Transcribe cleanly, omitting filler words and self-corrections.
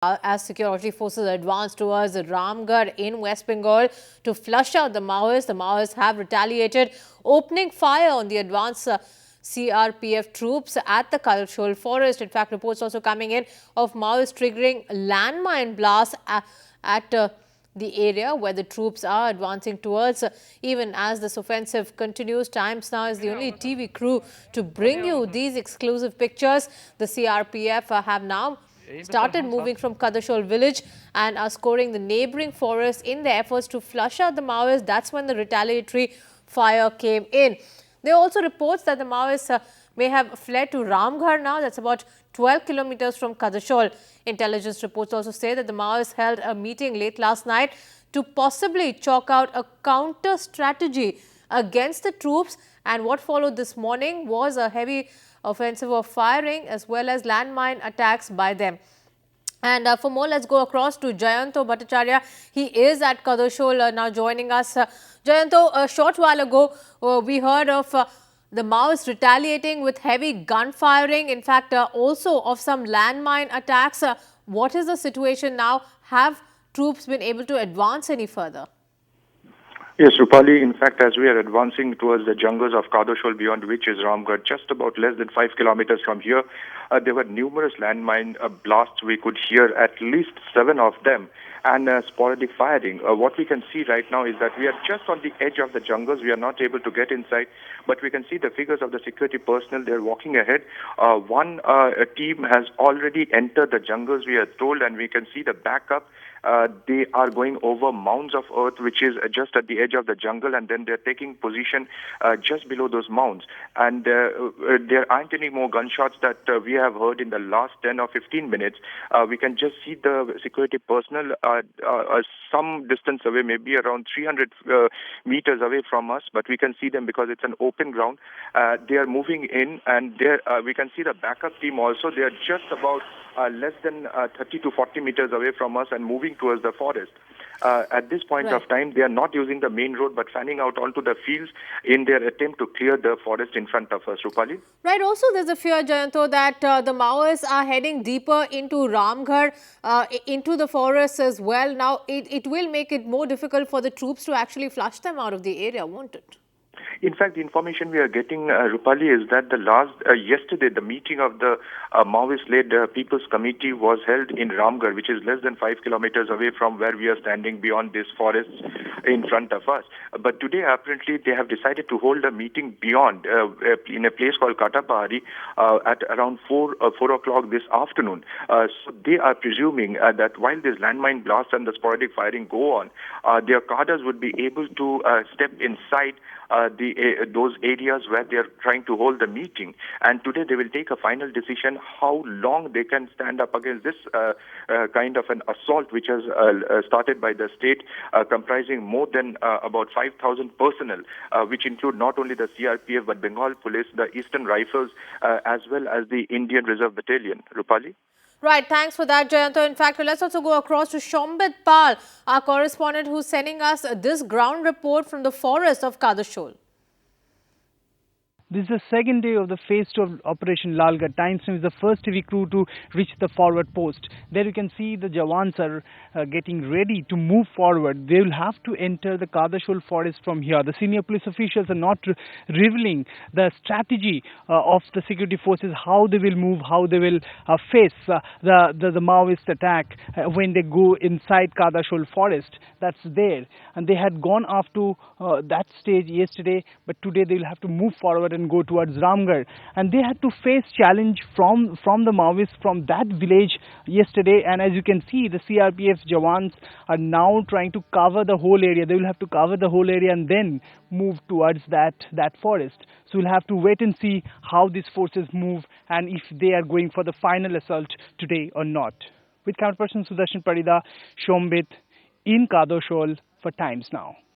As security forces advance towards Ramgarh in West Bengal to flush out the Maoists have retaliated, opening fire on the advanced CRPF troops at the Kalshol forest. In fact, reports also coming in of Maoists triggering landmine blasts at the area where the troops are advancing towards. Even as this offensive continues, Times Now is the only TV crew to bring you these exclusive pictures. The CRPF have now started moving from Kadashol village and are scoring the neighboring forest in their efforts to flush out the Maoists. That's when the retaliatory fire came in. There are also reports that the Maoists may have fled to Ramgarh now. That's about 12 kilometers from Kadashol. Intelligence reports also say that the Maoists held a meeting late last night to possibly chalk out a counter strategy against the troops, and what followed this morning was a heavy offensive of firing as well as landmine attacks by them. And for more, let's go across to Jayanto Bhattacharya. He is at Kadashol now joining us. Jayanto, a short while ago, we heard of the Maoists retaliating with heavy gun firing, in fact, also of some landmine attacks. What is the situation now? Have troops been able to advance any further? Yes, Rupali, in fact, as we are advancing towards the jungles of Kadashol, beyond which is Ramgarh, just about less than 5 kilometers from here, there were numerous landmine blasts. We could hear at least 7 of them, and sporadic firing. What we can see right now is that we are just on the edge of the jungles. We are not able to get inside, but we can see the figures of the security personnel. They're walking ahead. One team has already entered the jungles, we are told, and we can see the backup. They are going over mounds of earth, which is just at the edge of the jungle, and then they're taking position just below those mounds. And there aren't any more gunshots that we have heard in the last 10 or 15 minutes. We can just see the security personnel some distance away, maybe around 300 meters away from us, but we can see them because it's an open ground. They are moving in, and we can see the backup team also. They are just about less than 30 to 40 meters away from us and moving towards the forest. At this point of time, they are not using the main road but fanning out onto the fields in their attempt to clear the forest in front of us. Rupali? Right. Also, there's a fear, Jayanto, that the Maoists are heading deeper into Ramgarh, into the forest as well. Now, it will make it more difficult for the troops to actually flush them out of the area, won't it? In fact, the information we are getting, Rupali, is that yesterday, the meeting of the Maoist-led People's Committee was held in Ramgarh, which is less than 5 kilometers away from where we are standing beyond this forest in front of us. But today, apparently, they have decided to hold a meeting beyond, in a place called Katapahari, at around 4 o'clock this afternoon. So they are presuming that while these landmine blasts and the sporadic firing go on, their cadres would be able to step inside those areas where they are trying to hold the meeting. And today they will take a final decision how long they can stand up against this kind of an assault which has started by the state, comprising more than about 5,000 personnel, which include not only the CRPF but Bengal Police, the Eastern Rifles, as well as the Indian Reserve Battalion. Rupali? Right, thanks for that, Jayanto. In fact, let's also go across to Shombit Pal, our correspondent, who's sending us this ground report from the forest of Kadashol. This is the second day of the phase 2 of Operation Lalgarh. Times Now is the first TV crew to reach the forward post. There you can see the Jawans are getting ready to move forward. They will have to enter the Kadashol forest from here. The senior police officials are not revealing the strategy of the security forces, how they will move, how they will face the Maoist attack when they go inside Kadashol forest. That's there. And they had gone off to that stage yesterday, but today they will have to move forward and go towards Ramgarh, and they had to face challenge from the Maoists from that village yesterday. And as you can see, the CRPF Jawans are now trying to cover the whole area. They will have to cover the whole area and then move towards that forest. So we'll have to wait and see how these forces move and if they are going for the final assault today or not. With camera person Sudarshan Parida, Shombit in Kadashol for Times Now.